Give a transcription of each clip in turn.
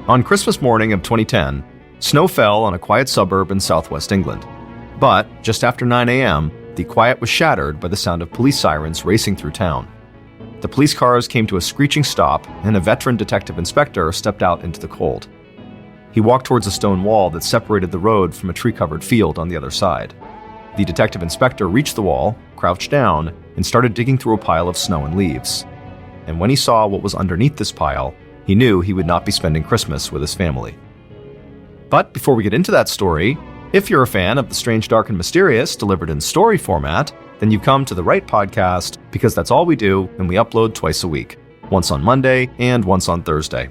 On Christmas morning of 2010, snow fell on a quiet suburb in southwest England. But just after 9 a.m., the quiet was shattered by the sound of police sirens racing through town. The police cars came to a screeching stop, and a veteran detective inspector stepped out into the cold. He walked towards a stone wall that separated the road from a tree-covered field on the other side. The detective inspector reached the wall, crouched down, and started digging through a pile of snow and leaves. And when he saw what was underneath this pile, he knew he would not be spending Christmas with his family. But before we get into that story, if you're a fan of the strange, dark, and mysterious delivered in story format, then you've come to the right podcast, because that's all we do, and we upload twice a week, once on Monday and once on Thursday.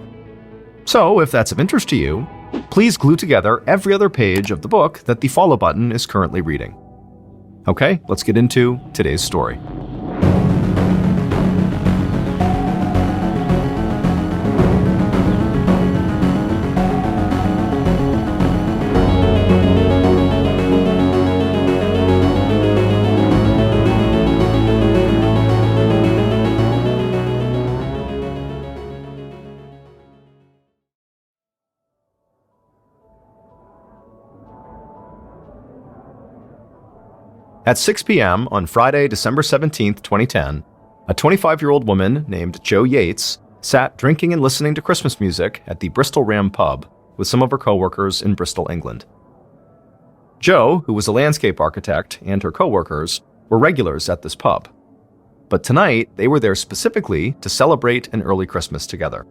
So if that's of interest to you, please glue together every other page of the book that the follow button is currently reading. Okay, let's get into today's story. At 6 p.m. on Friday, December 17, 2010, a 25-year-old woman named Jo Yates sat drinking and listening to Christmas music at the Bristol Ram pub with some of her co-workers in Bristol, England. Jo, who was a landscape architect, and her co-workers were regulars at this pub. But tonight, they were there specifically to celebrate an early Christmas together.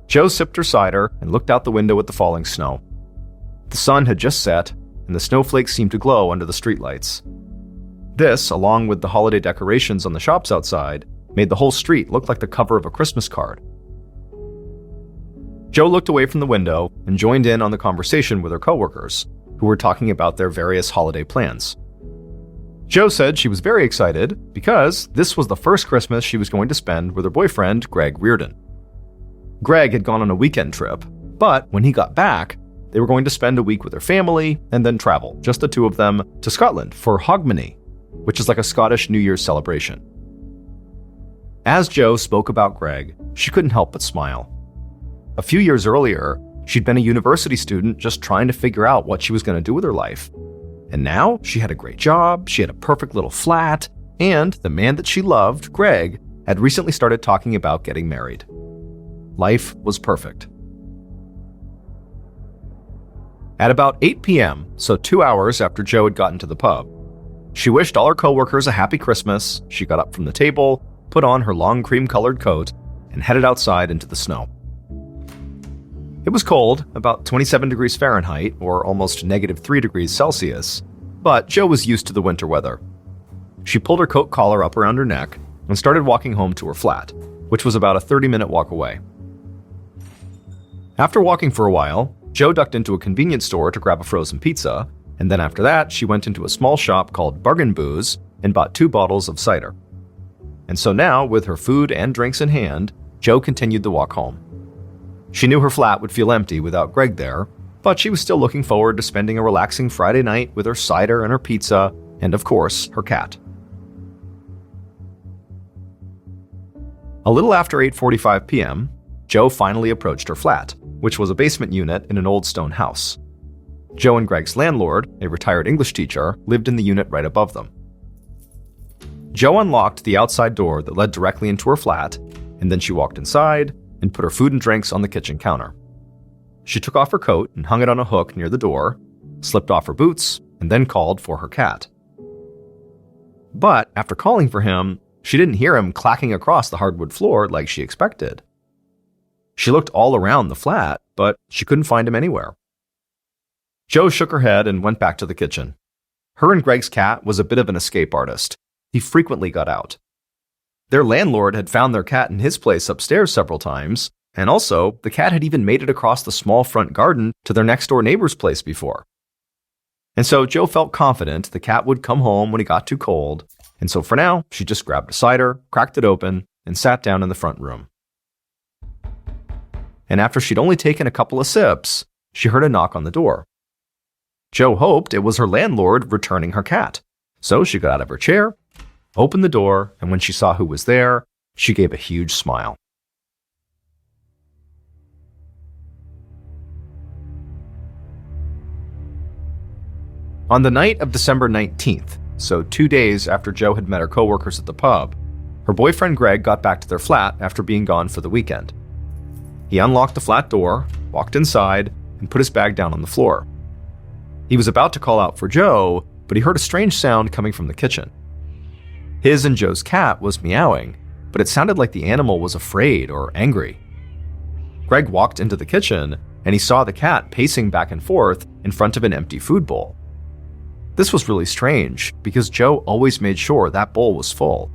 Jo sipped her cider and looked out the window at the falling snow. The sun had just set, and the snowflakes seemed to glow under the streetlights. This, along with the holiday decorations on the shops outside, made the whole street look like the cover of a Christmas card. Jo looked away from the window and joined in on the conversation with her coworkers, who were talking about their various holiday plans. Jo said she was very excited because this was the first Christmas she was going to spend with her boyfriend, Greg Reardon. Greg had gone on a weekend trip, but when he got back, they were going to spend a week with their family and then travel, just the two of them, to Scotland for Hogmanay, which is like a Scottish New Year's celebration. As Jo spoke about Greg, she couldn't help but smile. A few years earlier, she'd been a university student just trying to figure out what she was going to do with her life. And now she had a great job, she had a perfect little flat, and the man that she loved, Greg, had recently started talking about getting married. Life was perfect. At about 8 p.m., so 2 hours after Jo had gotten to the pub, she wished all her coworkers a happy Christmas. She got up from the table, put on her long cream-colored coat, and headed outside into the snow. It was cold, about 27 degrees Fahrenheit, or almost -3 degrees Celsius, but Jo was used to the winter weather. She pulled her coat collar up around her neck and started walking home to her flat, which was about a 30-minute walk away. After walking for a while, Jo ducked into a convenience store to grab a frozen pizza, and then after that, she went into a small shop called Bargain Booze and bought 2 bottles of cider. And so now, with her food and drinks in hand, Jo continued the walk home. She knew her flat would feel empty without Greg there, but she was still looking forward to spending a relaxing Friday night with her cider and her pizza, and of course, her cat. A little after 8:45 p.m., Jo finally approached her flat, which was a basement unit in an old stone house. Jo and Greg's landlord, a retired English teacher, lived in the unit right above them. Jo unlocked the outside door that led directly into her flat, and then she walked inside and put her food and drinks on the kitchen counter. She took off her coat and hung it on a hook near the door, slipped off her boots, and then called for her cat. But after calling for him, she didn't hear him clacking across the hardwood floor like she expected. She looked all around the flat, but she couldn't find him anywhere. Jo shook her head and went back to the kitchen. Her and Greg's cat was a bit of an escape artist. He frequently got out. Their landlord had found their cat in his place upstairs several times, and also, the cat had even made it across the small front garden to their next-door neighbor's place before. And so Jo felt confident the cat would come home when he got too cold, and so for now, she just grabbed a cider, cracked it open, and sat down in the front room. And after she'd only taken a couple of sips, she heard a knock on the door. Jo hoped it was her landlord returning her cat, so she got out of her chair, opened the door, and when she saw who was there, she gave a huge smile. On the night of December 19th, so 2 days after Joe had met her coworkers at the pub, her boyfriend Greg got back to their flat after being gone for the weekend. He unlocked the flat door, walked inside, and put his bag down on the floor. He was about to call out for Joe, but he heard a strange sound coming from the kitchen. His and Joe's cat was meowing, but it sounded like the animal was afraid or angry. Greg walked into the kitchen, and he saw the cat pacing back and forth in front of an empty food bowl. This was really strange, because Joe always made sure that bowl was full.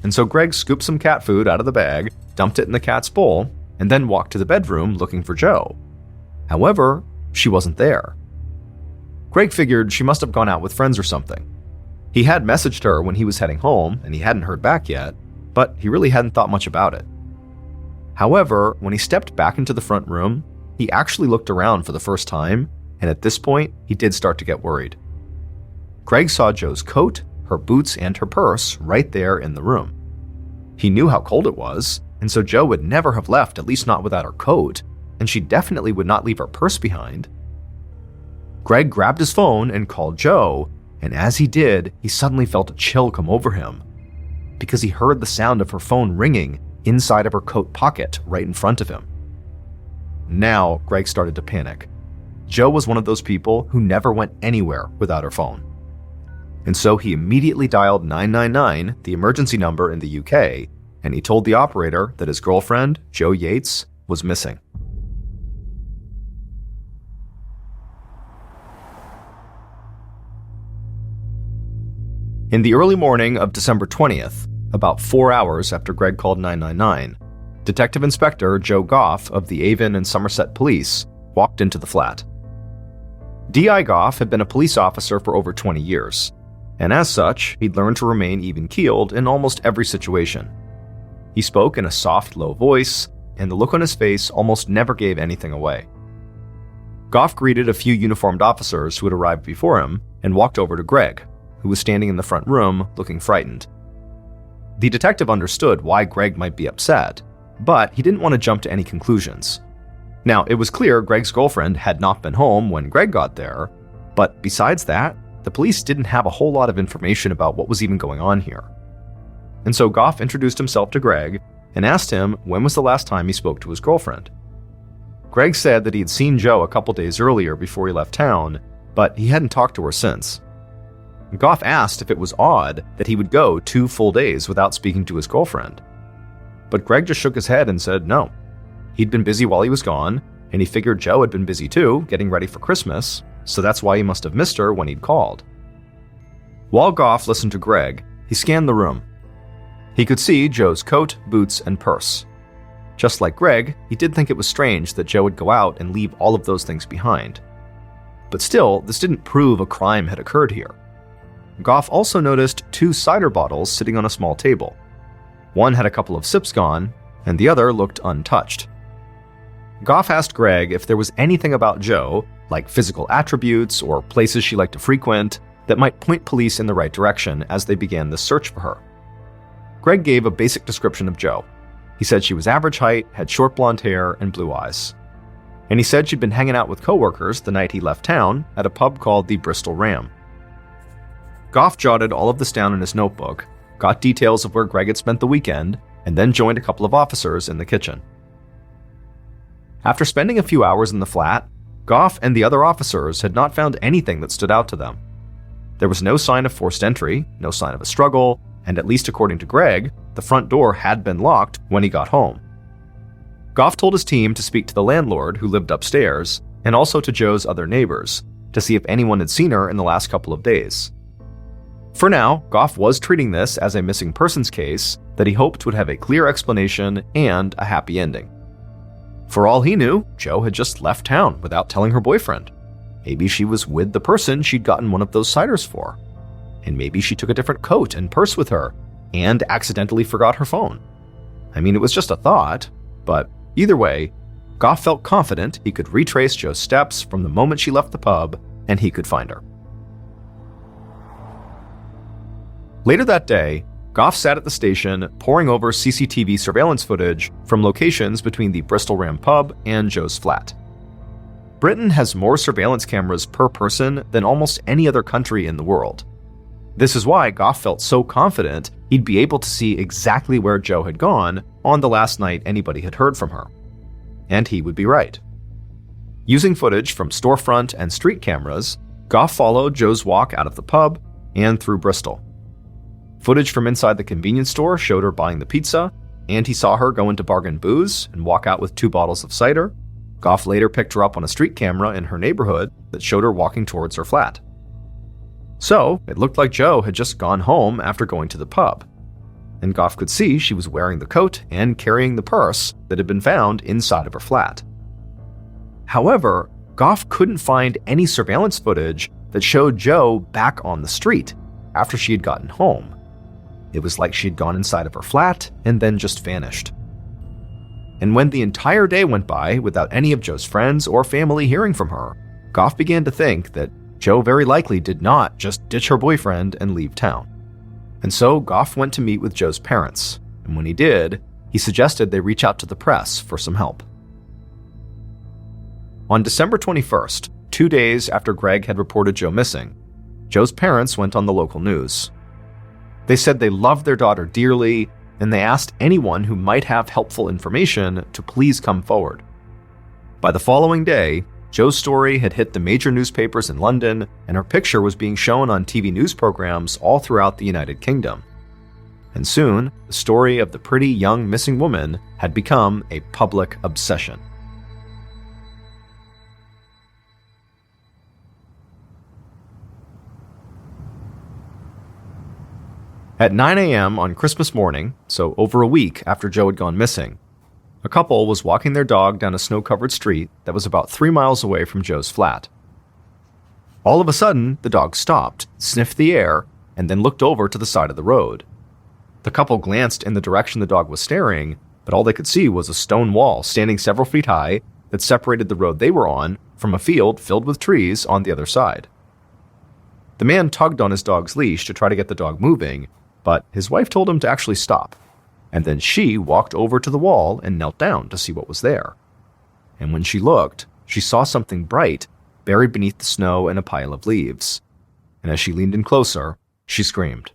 And so Greg scooped some cat food out of the bag, dumped it in the cat's bowl, and then walked to the bedroom looking for Joe. However, she wasn't there. Greg figured she must have gone out with friends or something. He had messaged her when he was heading home, and he hadn't heard back yet, but he really hadn't thought much about it. However, when he stepped back into the front room, he actually looked around for the first time, and at this point, he did start to get worried. Greg saw Joe's coat, her boots, and her purse right there in the room. He knew how cold it was, and so Joe would never have left, at least not without her coat, and she definitely would not leave her purse behind. Greg grabbed his phone and called Joe, and as he did, he suddenly felt a chill come over him, because he heard the sound of her phone ringing inside of her coat pocket right in front of him. Now, Greg started to panic. Joe was one of those people who never went anywhere without her phone. And so he immediately dialed 999, the emergency number in the UK, and he told the operator that his girlfriend, Joe Yates, was missing. In the early morning of December 20th, about 4 hours after Greg called 999, Detective Inspector Joe Goff of the Avon and Somerset Police walked into the flat. D.I. Goff had been a police officer for over 20 years, and as such, he'd learned to remain even-keeled in almost every situation. He spoke in a soft, low voice, and the look on his face almost never gave anything away. Goff greeted a few uniformed officers who had arrived before him and walked over to Greg, who was standing in the front room looking frightened. The detective understood why Greg might be upset, but he didn't want to jump to any conclusions. Now, it was clear Greg's girlfriend had not been home when Greg got there, but besides that, the police didn't have a whole lot of information about what was even going on here. And so Goff introduced himself to Greg and asked him when was the last time he spoke to his girlfriend. Greg said that he had seen Joe a couple days earlier before he left town, but he hadn't talked to her since. Goff asked if it was odd that he would go 2 full days without speaking to his girlfriend. But Greg just shook his head and said no. He'd been busy while he was gone, and he figured Joe had been busy too, getting ready for Christmas, so that's why he must have missed her when he'd called. While Goff listened to Greg, he scanned the room. He could see Joe's coat, boots, and purse. Just like Greg, he did think it was strange that Joe would go out and leave all of those things behind. But still, this didn't prove a crime had occurred here. Goff also noticed 2 cider bottles sitting on a small table. One had a couple of sips gone, and the other looked untouched. Goff asked Greg if there was anything about Joe, like physical attributes or places she liked to frequent, that might point police in the right direction as they began this search for her. Greg gave a basic description of Joe. He said she was average height, had short blonde hair, and blue eyes. And he said she'd been hanging out with coworkers the night he left town at a pub called the Bristol Ram. Goff jotted all of this down in his notebook, got details of where Greg had spent the weekend, and then joined a couple of officers in the kitchen. After spending a few hours in the flat, Goff and the other officers had not found anything that stood out to them. There was no sign of forced entry, no sign of a struggle, and at least according to Greg, the front door had been locked when he got home. Goff told his team to speak to the landlord who lived upstairs, and also to Joe's other neighbors, to see if anyone had seen her in the last couple of days. For now, Goff was treating this as a missing persons case that he hoped would have a clear explanation and a happy ending. For all he knew, Joe had just left town without telling her boyfriend. Maybe she was with the person she'd gotten one of those ciders for. And maybe she took a different coat and purse with her and accidentally forgot her phone. I mean, it was just a thought, but either way, Goff felt confident he could retrace Joe's steps from the moment she left the pub and he could find her. Later that day, Goff sat at the station poring over CCTV surveillance footage from locations between the Bristol Ram pub and Joe's flat. Britain has more surveillance cameras per person than almost any other country in the world. This is why Goff felt so confident he'd be able to see exactly where Jo had gone on the last night anybody had heard from her. And he would be right. Using footage from storefront and street cameras, Goff followed Jo's walk out of the pub and through Bristol. Footage from inside the convenience store showed her buying the pizza, and he saw her go into Bargain Booze and walk out with 2 bottles of cider. Goff later picked her up on a street camera in her neighborhood that showed her walking towards her flat. So, it looked like Jo had just gone home after going to the pub, and Goff could see she was wearing the coat and carrying the purse that had been found inside of her flat. However, Goff couldn't find any surveillance footage that showed Jo back on the street after she had gotten home. It was like she had gone inside of her flat and then just vanished. And when the entire day went by without any of Jo's friends or family hearing from her, Goff began to think that Jo very likely did not just ditch her boyfriend and leave town. And so Goff went to meet with Jo's parents, and when he did, he suggested they reach out to the press for some help. On December 21st, 2 days after Greg had reported Jo missing, Jo's parents went on the local news. They said they loved their daughter dearly, and they asked anyone who might have helpful information to please come forward. By the following day, Jo's story had hit the major newspapers in London, and her picture was being shown on TV news programs all throughout the United Kingdom. And soon, the story of the pretty young missing woman had become a public obsession. At 9 a.m. on Christmas morning, so over a week after Jo had gone missing, a couple was walking their dog down a snow-covered street that was about 3 miles away from Jo's flat. All of a sudden, the dog stopped, sniffed the air, and then looked over to the side of the road. The couple glanced in the direction the dog was staring, but all they could see was a stone wall standing several feet high that separated the road they were on from a field filled with trees on the other side. The man tugged on his dog's leash to try to get the dog moving, but his wife told him to actually stop, and then she walked over to the wall and knelt down to see what was there. And when she looked, she saw something bright buried beneath the snow in a pile of leaves, and as she leaned in closer, she screamed.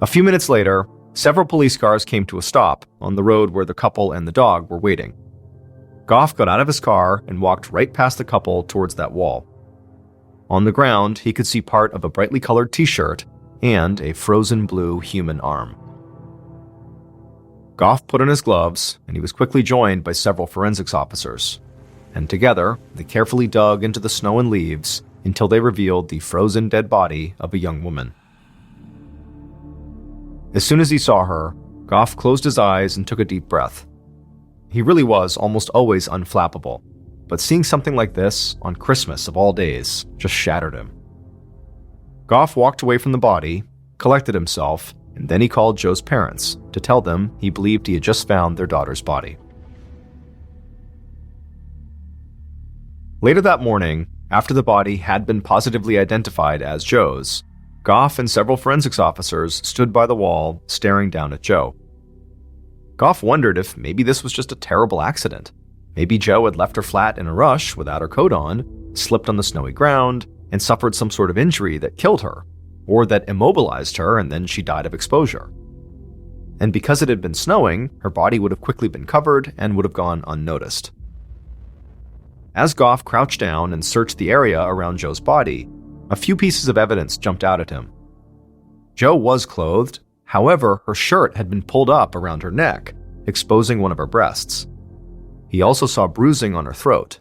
A few minutes later, several police cars came to a stop on the road where the couple and the dog were waiting. Goff got out of his car and walked right past the couple towards that wall. On the ground, he could see part of a brightly colored t-shirt and a frozen blue human arm. Goff put on his gloves, and he was quickly joined by several forensics officers. And together, they carefully dug into the snow and leaves until they revealed the frozen dead body of a young woman. As soon as he saw her, Goff closed his eyes and took a deep breath. He really was almost always unflappable, but seeing something like this on Christmas of all days just shattered him. Goff walked away from the body, collected himself, and then he called Jo's parents to tell them he believed he had just found their daughter's body. Later that morning, after the body had been positively identified as Jo's, Goff and several forensics officers stood by the wall, staring down at Jo. Goff wondered if maybe this was just a terrible accident. Maybe Jo had left her flat in a rush without her coat on, slipped on the snowy ground, and suffered some sort of injury that killed her, or that immobilized her and then she died of exposure. And because it had been snowing, her body would have quickly been covered and would have gone unnoticed. As Goff crouched down and searched the area around Jo's body, a few pieces of evidence jumped out at him. Jo was clothed, however, her shirt had been pulled up around her neck, exposing one of her breasts. He also saw bruising on her throat,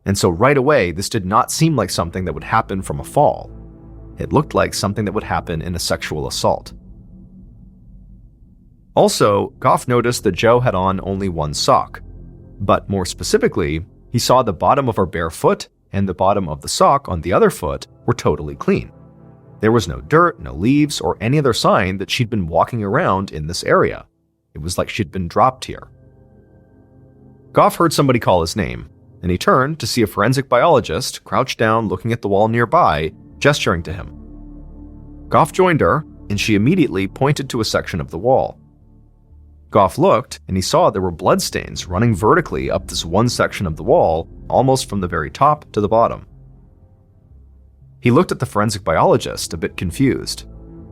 and so right away this did not seem like something that would happen from a fall. It looked like something that would happen in a sexual assault. Also, Goff noticed that Jo had on only one sock, but more specifically, he saw the bottom of her bare foot and the bottom of the sock on the other foot were totally clean. There was no dirt, no leaves, or any other sign that she'd been walking around in this area. It was like she'd been dropped here. Goff heard somebody call his name, and he turned to see a forensic biologist crouched down looking at the wall nearby, gesturing to him. Goff joined her, and she immediately pointed to a section of the wall. Goff looked, and he saw there were bloodstains running vertically up this one section of the wall, almost from the very top to the bottom. He looked at the forensic biologist, a bit confused.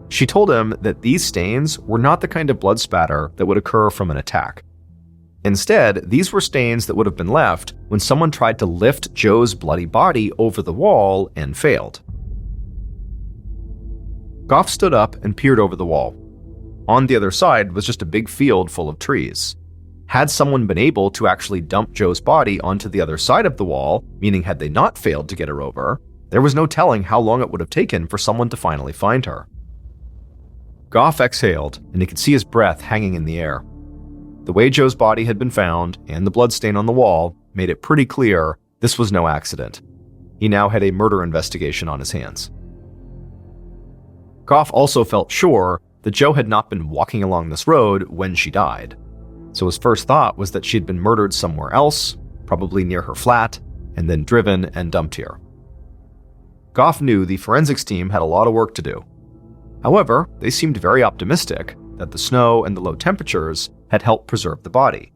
She told him that these stains were not the kind of blood spatter that would occur from an attack. Instead, these were stains that would have been left when someone tried to lift Joe's bloody body over the wall and failed. Goff stood up and peered over the wall. On the other side was just a big field full of trees. Had someone been able to actually dump Joe's body onto the other side of the wall, meaning had they not failed to get her over, there was no telling how long it would have taken for someone to finally find her. Goff exhaled, and he could see his breath hanging in the air. The way Joe's body had been found, and the bloodstain on the wall, made it pretty clear this was no accident. He now had a murder investigation on his hands. Goff also felt sure that Joe had not been walking along this road when she died. So his first thought was that she had been murdered somewhere else, probably near her flat, and then driven and dumped here. Goff knew the forensics team had a lot of work to do. However, they seemed very optimistic that the snow and the low temperatures had helped preserve the body,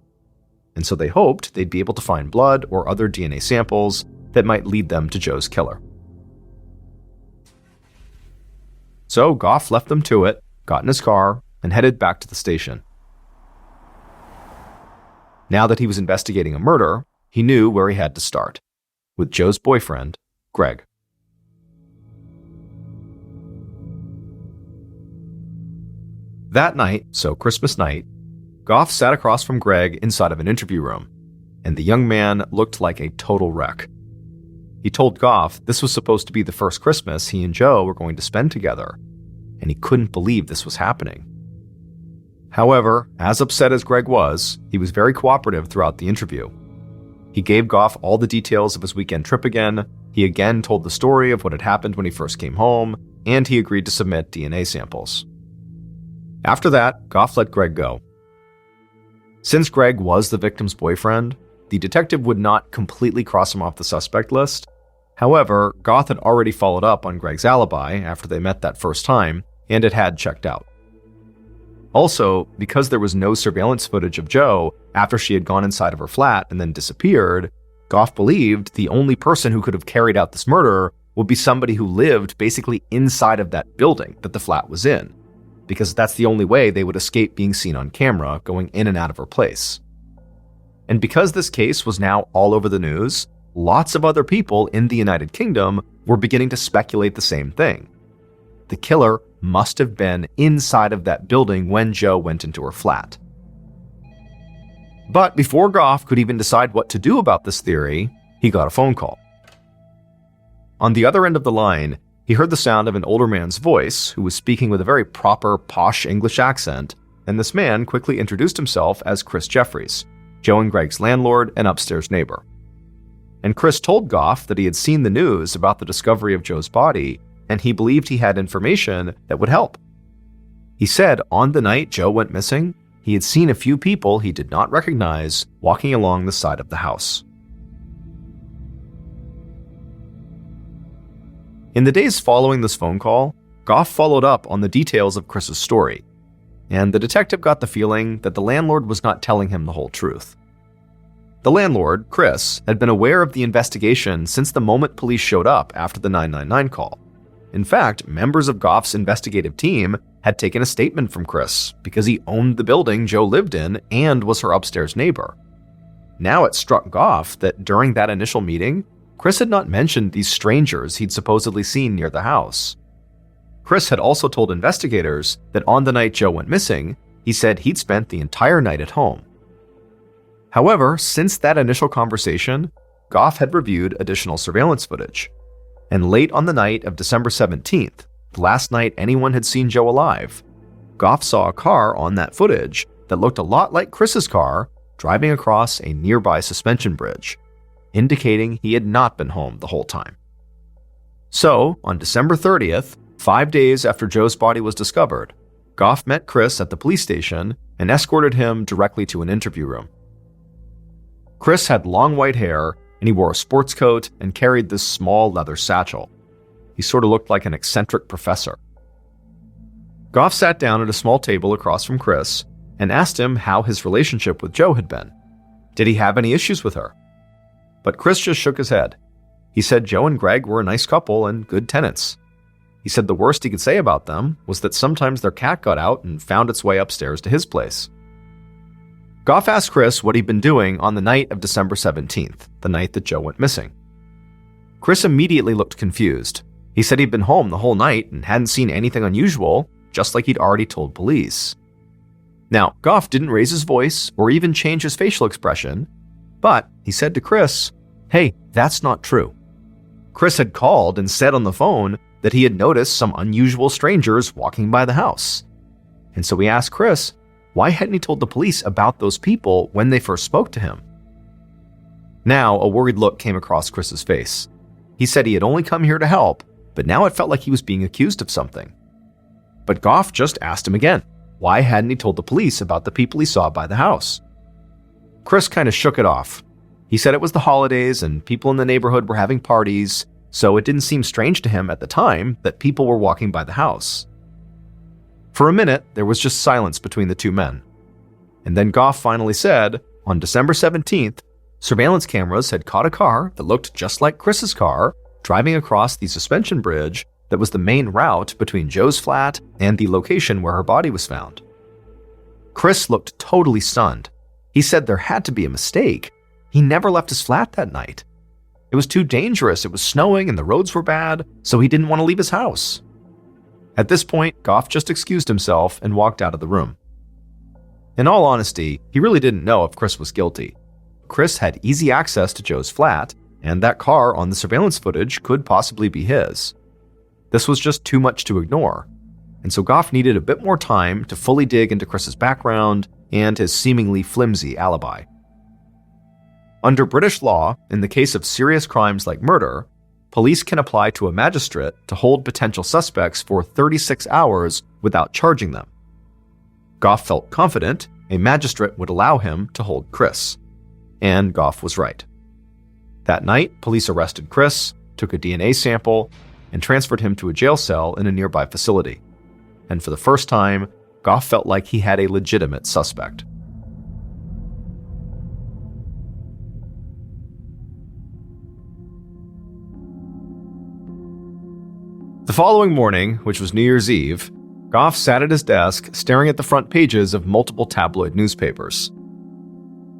and so they hoped they'd be able to find blood or other DNA samples that might lead them to Joe's killer. So Goff left them to it, got in his car, and headed back to the station. Now that he was investigating a murder, he knew where he had to start, with Joe's boyfriend, Greg. That night, so Christmas night, Goff sat across from Greg inside of an interview room, and the young man looked like a total wreck. He told Goff this was supposed to be the first Christmas he and Joe were going to spend together, and he couldn't believe this was happening. However, as upset as Greg was, he was very cooperative throughout the interview. He gave Goff all the details of his weekend trip again, he again told the story of what had happened when he first came home, and he agreed to submit DNA samples. After that, Goff let Greg go. Since Greg was the victim's boyfriend, the detective would not completely cross him off the suspect list. However, Goff had already followed up on Greg's alibi after they met that first time, and it had checked out. Also, because there was no surveillance footage of Joe after she had gone inside of her flat and then disappeared, Goff believed the only person who could have carried out this murder would be somebody who lived basically inside of that building that the flat was in, because that's the only way they would escape being seen on camera going in and out of her place. And because this case was now all over the news, lots of other people in the United Kingdom were beginning to speculate the same thing. The killer must have been inside of that building when Joe went into her flat. But before Goff could even decide what to do about this theory, he got a phone call. On the other end of the line, he heard the sound of an older man's voice who was speaking with a very proper, posh English accent, and this man quickly introduced himself as Chris Jeffries, Joe and Greg's landlord and upstairs neighbor. And Chris told Goff that he had seen the news about the discovery of Joe's body, and he believed he had information that would help. He said on the night Joe went missing, he had seen a few people he did not recognize walking along the side of the house. In the days following this phone call, Goff followed up on the details of Chris's story, and the detective got the feeling that the landlord was not telling him the whole truth. The landlord, Chris, had been aware of the investigation since the moment police showed up after the 999 call. In fact, members of Goff's investigative team had taken a statement from Chris because he owned the building Joe lived in and was her upstairs neighbor. Now it struck Goff that during that initial meeting, Chris had not mentioned these strangers he'd supposedly seen near the house. Chris had also told investigators that on the night Joe went missing, he said he'd spent the entire night at home. However, since that initial conversation, Goff had reviewed additional surveillance footage. And late on the night of December 17th, the last night anyone had seen Joe alive, Goff saw a car on that footage that looked a lot like Chris's car driving across a nearby suspension bridge, indicating he had not been home the whole time. So, on December 30th, 5 days after Joe's body was discovered, Goff met Chris at the police station and escorted him directly to an interview room. Chris had long white hair and he wore a sports coat and carried this small leather satchel. He sort of looked like an eccentric professor. Goff sat down at a small table across from Chris and asked him how his relationship with Jo had been. Did he have any issues with her? But Chris just shook his head. He said Jo and Greg were a nice couple and good tenants. He said the worst he could say about them was that sometimes their cat got out and found its way upstairs to his place. Goff asked Chris what he'd been doing on the night of December 17th, the night that Jo went missing. Chris immediately looked confused. He said he'd been home the whole night and hadn't seen anything unusual, just like he'd already told police. Now, Goff didn't raise his voice or even change his facial expression, but he said to Chris, "Hey, that's not true." Chris had called and said on the phone that he had noticed some unusual strangers walking by the house. And so he asked Chris, why hadn't he told the police about those people when they first spoke to him? Now, a worried look came across Chris's face. He said he had only come here to help, but now it felt like he was being accused of something. But Goff just asked him again, why hadn't he told the police about the people he saw by the house? Chris kind of shook it off. He said it was the holidays and people in the neighborhood were having parties, so it didn't seem strange to him at the time that people were walking by the house. For a minute, there was just silence between the two men. And then Goff finally said, on December 17th, surveillance cameras had caught a car that looked just like Chris's car driving across the suspension bridge that was the main route between Jo's flat and the location where her body was found. Chris looked totally stunned. He said there had to be a mistake. He never left his flat that night. It was too dangerous, it was snowing and the roads were bad, so he didn't want to leave his house. At this point, Goff just excused himself and walked out of the room. In all honesty, he really didn't know if Chris was guilty. Chris had easy access to Jo's flat, and that car on the surveillance footage could possibly be his. This was just too much to ignore, and so Goff needed a bit more time to fully dig into Chris's background and his seemingly flimsy alibi. Under British law, in the case of serious crimes like murder, police can apply to a magistrate to hold potential suspects for 36 hours without charging them. Goff felt confident a magistrate would allow him to hold Chris. And Goff was right. That night, police arrested Chris, took a DNA sample, and transferred him to a jail cell in a nearby facility. And for the first time, Goff felt like he had a legitimate suspect. The following morning, which was New Year's Eve, Goff sat at his desk staring at the front pages of multiple tabloid newspapers.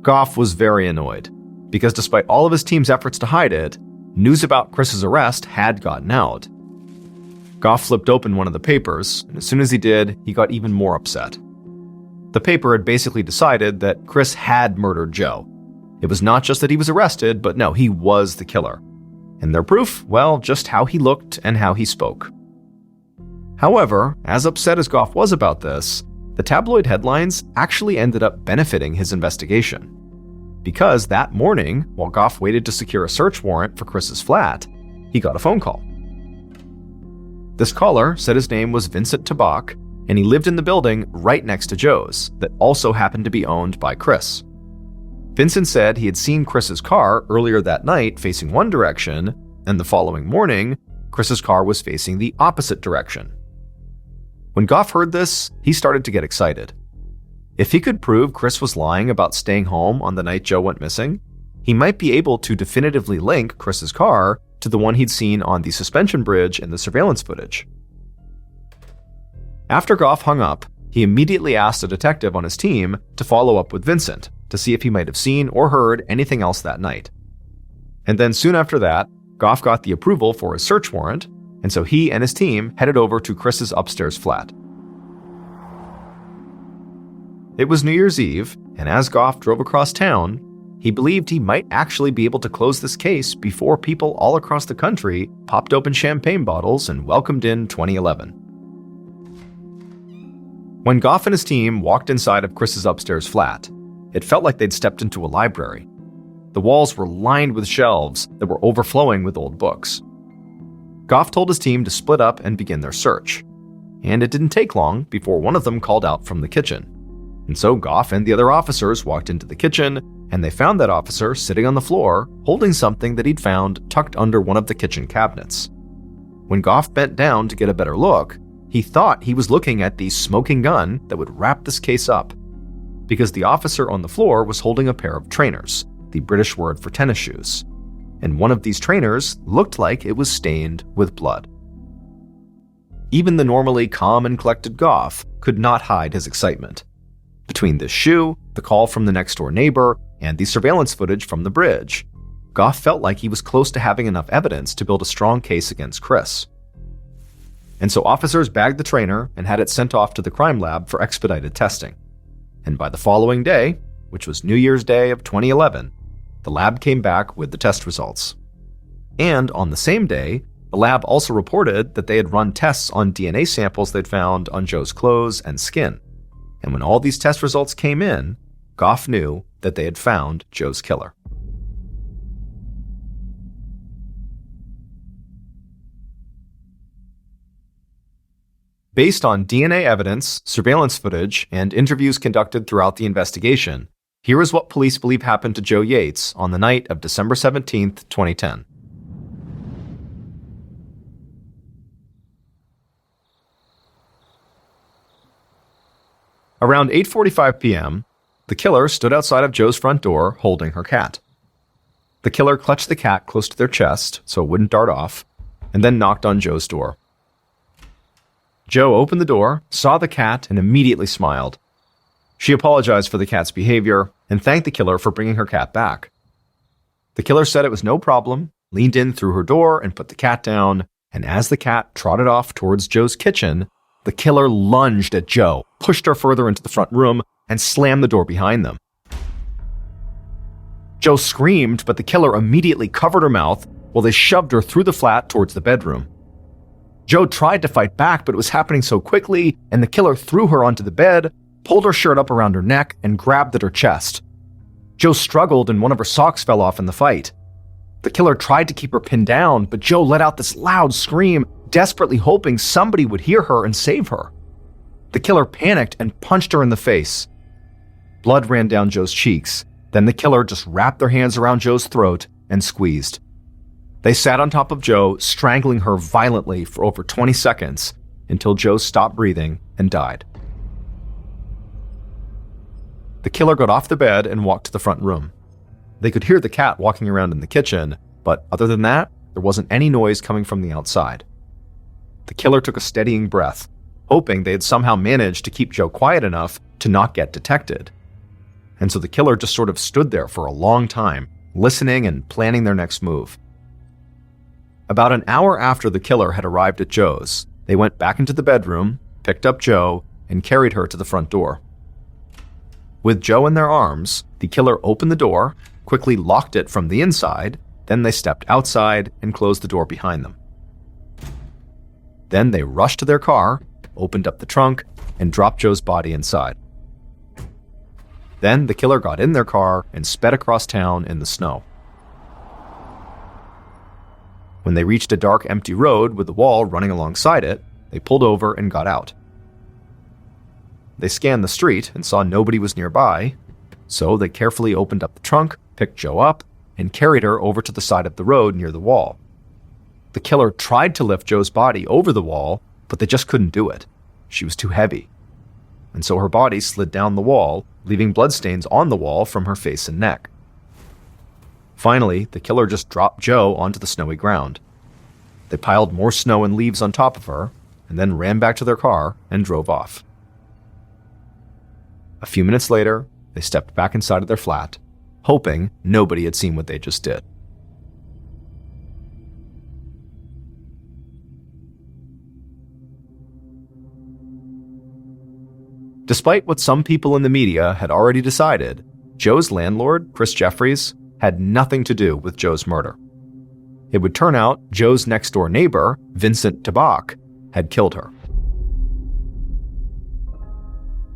Goff was very annoyed, because despite all of his team's efforts to hide it, news about Chris's arrest had gotten out. Goff flipped open one of the papers, and as soon as he did, he got even more upset. The paper had basically decided that Chris had murdered Jo. It was not just that he was arrested, but no, he was the killer. And their proof? Well, just how he looked and how he spoke. However, as upset as Goff was about this, the tabloid headlines actually ended up benefiting his investigation. Because that morning, while Goff waited to secure a search warrant for Chris's flat, he got a phone call. This caller said his name was Vincent Tabak, and he lived in the building right next to Jo's that also happened to be owned by Chris. Vincent said he had seen Chris's car earlier that night facing one direction, and the following morning, Chris's car was facing the opposite direction. When Goff heard this, he started to get excited. If he could prove Chris was lying about staying home on the night Jo went missing, he might be able to definitively link Chris's car to the one he'd seen on the suspension bridge in the surveillance footage. After Goff hung up, he immediately asked a detective on his team to follow up with Vincent to see if he might have seen or heard anything else that night. And then soon after that, Goff got the approval for his search warrant, and so he and his team headed over to Chris's upstairs flat. It was New Year's Eve, and as Goff drove across town, he believed he might actually be able to close this case before people all across the country popped open champagne bottles and welcomed in 2011. When Goff and his team walked inside of Chris's upstairs flat, it felt like they'd stepped into a library. The walls were lined with shelves that were overflowing with old books. Goff told his team to split up and begin their search, and it didn't take long before one of them called out from the kitchen. And so Goff and the other officers walked into the kitchen, and they found that officer sitting on the floor holding something that he'd found tucked under one of the kitchen cabinets. When Goff bent down to get a better look, he thought he was looking at the smoking gun that would wrap this case up, because the officer on the floor was holding a pair of trainers, the British word for tennis shoes, and one of these trainers looked like it was stained with blood. Even the normally calm and collected Goff could not hide his excitement. Between this shoe, the call from the next-door neighbor, and the surveillance footage from the bridge, Goff felt like he was close to having enough evidence to build a strong case against Chris. And so officers bagged the trainer and had it sent off to the crime lab for expedited testing. And by the following day, which was New Year's Day of 2011, the lab came back with the test results. And on the same day, the lab also reported that they had run tests on DNA samples they'd found on Joe's clothes and skin. And when all these test results came in, Goff knew that they had found Joe's killer. Based on DNA evidence, surveillance footage, and interviews conducted throughout the investigation, here is what police believe happened to Joe Yates on the night of December 17, 2010. Around 8:45 p.m., the killer stood outside of Joe's front door holding her cat. The killer clutched the cat close to their chest so it wouldn't dart off, and then knocked on Joe's door. Joe opened the door, saw the cat, and immediately smiled. She apologized for the cat's behavior and thanked the killer for bringing her cat back. The killer said it was no problem, leaned in through her door and put the cat down, and as the cat trotted off towards Joe's kitchen, the killer lunged at Joe, pushed her further into the front room, and slammed the door behind them. Joe screamed, but the killer immediately covered her mouth while they shoved her through the flat towards the bedroom. Joe tried to fight back, but it was happening so quickly, and the killer threw her onto the bed, pulled her shirt up around her neck, and grabbed at her chest. Joe struggled, and one of her socks fell off in the fight. The killer tried to keep her pinned down, but Joe let out this loud scream, desperately hoping somebody would hear her and save her. The killer panicked and punched her in the face. Blood ran down Joe's cheeks. Then the killer just wrapped their hands around Joe's throat and squeezed. They sat on top of Joe, strangling her violently for over 20 seconds until Joe stopped breathing and died. The killer got off the bed and walked to the front room. They could hear the cat walking around in the kitchen, but other than that, there wasn't any noise coming from the outside. The killer took a steadying breath, hoping they had somehow managed to keep Joe quiet enough to not get detected. And so the killer just sort of stood there for a long time, listening and planning their next move. About an hour after the killer had arrived at Joe's, they went back into the bedroom, picked up Joe, and carried her to the front door. With Joe in their arms, the killer opened the door, quickly locked it from the inside, then they stepped outside and closed the door behind them. Then they rushed to their car, opened up the trunk, and dropped Joe's body inside. Then the killer got in their car and sped across town in the snow. When they reached a dark, empty road with a wall running alongside it, they pulled over and got out. They scanned the street and saw nobody was nearby, so they carefully opened up the trunk, picked Joe up, and carried her over to the side of the road near the wall. The killer tried to lift Joe's body over the wall, but they just couldn't do it. She was too heavy. And so her body slid down the wall, leaving bloodstains on the wall from her face and neck. Finally, the killer just dropped Joe onto the snowy ground. They piled more snow and leaves on top of her, and then ran back to their car and drove off. A few minutes later, they stepped back inside of their flat, hoping nobody had seen what they just did. Despite what some people in the media had already decided, Joe's landlord, Chris Jeffries, had nothing to do with Joe's murder. It would turn out Joe's next-door neighbor, Vincent Tabak, had killed her.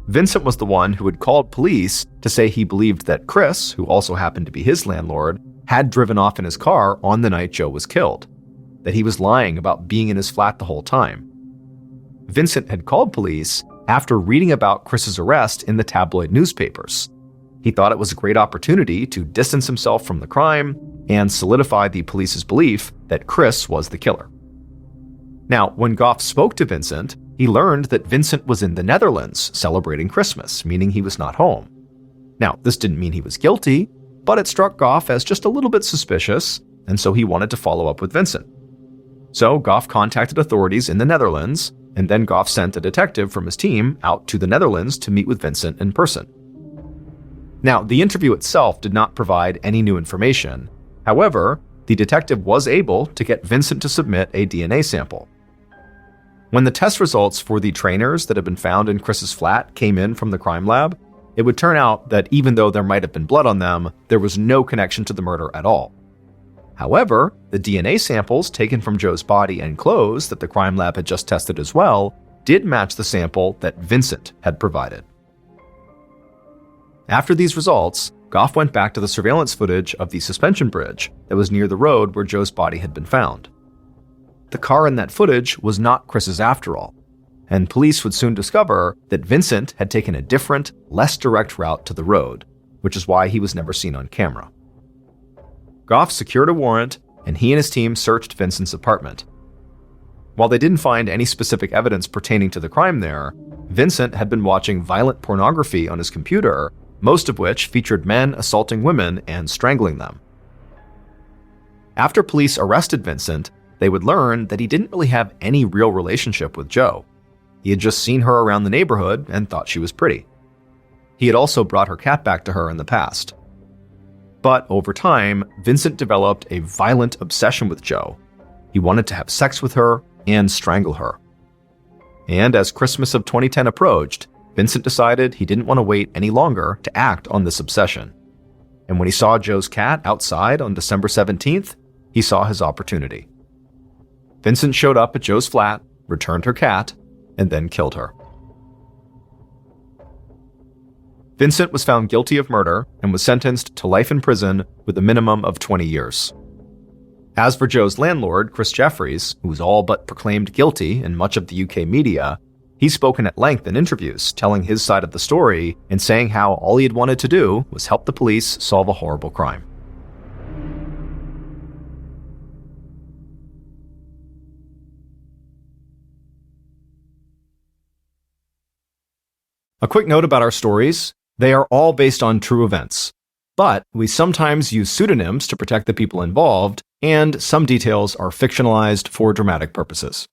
Vincent was the one who had called police to say he believed that Chris, who also happened to be his landlord, had driven off in his car on the night Joe was killed, that he was lying about being in his flat the whole time. Vincent had called police after reading about Chris's arrest in the tabloid newspapers, He thought it was a great opportunity to distance himself from the crime and solidify the police's belief that Chris was the killer. Now, when Goff spoke to Vincent, he learned that Vincent was in the Netherlands celebrating Christmas, meaning he was not home. Now, this didn't mean he was guilty, but it struck Goff as just a little bit suspicious, and so he wanted to follow up with Vincent. So Goff contacted authorities in the Netherlands, and then Goff sent a detective from his team out to the Netherlands to meet with Vincent in person. Now, the interview itself did not provide any new information. However, the detective was able to get Vincent to submit a DNA sample. When the test results for the trainers that had been found in Chris's flat came in from the crime lab, it would turn out that even though there might have been blood on them, there was no connection to the murder at all. However, the DNA samples taken from Joe's body and clothes that the crime lab had just tested as well did match the sample that Vincent had provided. After these results, Goff went back to the surveillance footage of the suspension bridge that was near the road where Joe's body had been found. The car in that footage was not Chris's after all, and police would soon discover that Vincent had taken a different, less direct route to the road, which is why he was never seen on camera. Goff secured a warrant, and he and his team searched Vincent's apartment. While they didn't find any specific evidence pertaining to the crime there, Vincent had been watching violent pornography on his computer, most of which featured men assaulting women and strangling them. After police arrested Vincent, they would learn that he didn't really have any real relationship with Joe. He had just seen her around the neighborhood and thought she was pretty. He had also brought her cat back to her in the past. But over time, Vincent developed a violent obsession with Joe. He wanted to have sex with her and strangle her. And as Christmas of 2010 approached, Vincent decided he didn't want to wait any longer to act on this obsession. And when he saw Joe's cat outside on December 17th, he saw his opportunity. Vincent showed up at Joe's flat, returned her cat, and then killed her. Vincent was found guilty of murder and was sentenced to life in prison with a minimum of 20 years. As for Joe's landlord, Chris Jeffries, who was all but proclaimed guilty in much of the UK media, he's spoken at length in interviews, telling his side of the story and saying how all he had wanted to do was help the police solve a horrible crime. A quick note about our stories. They are all based on true events, but we sometimes use pseudonyms to protect the people involved, and some details are fictionalized for dramatic purposes.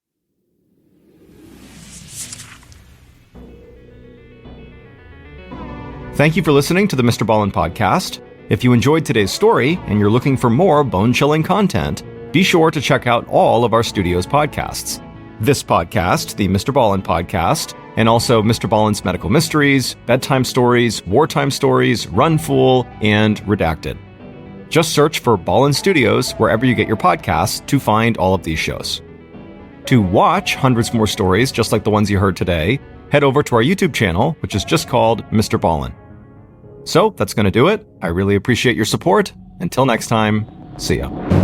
Thank you for listening to the Mr. Ballen Podcast. If you enjoyed today's story and you're looking for more bone-chilling content, be sure to check out all of our studio's podcasts. This podcast, the Mr. Ballen Podcast, and also Mr. Ballen's Medical Mysteries, Bedtime Stories, Wartime Stories, Run Fool, and Redacted. Just search for Ballen Studios wherever you get your podcasts to find all of these shows. To watch hundreds more stories just like the ones you heard today, head over to our YouTube channel, which is just called Mr. Ballen. So that's going to do it. I really appreciate your support. Until next time, see ya.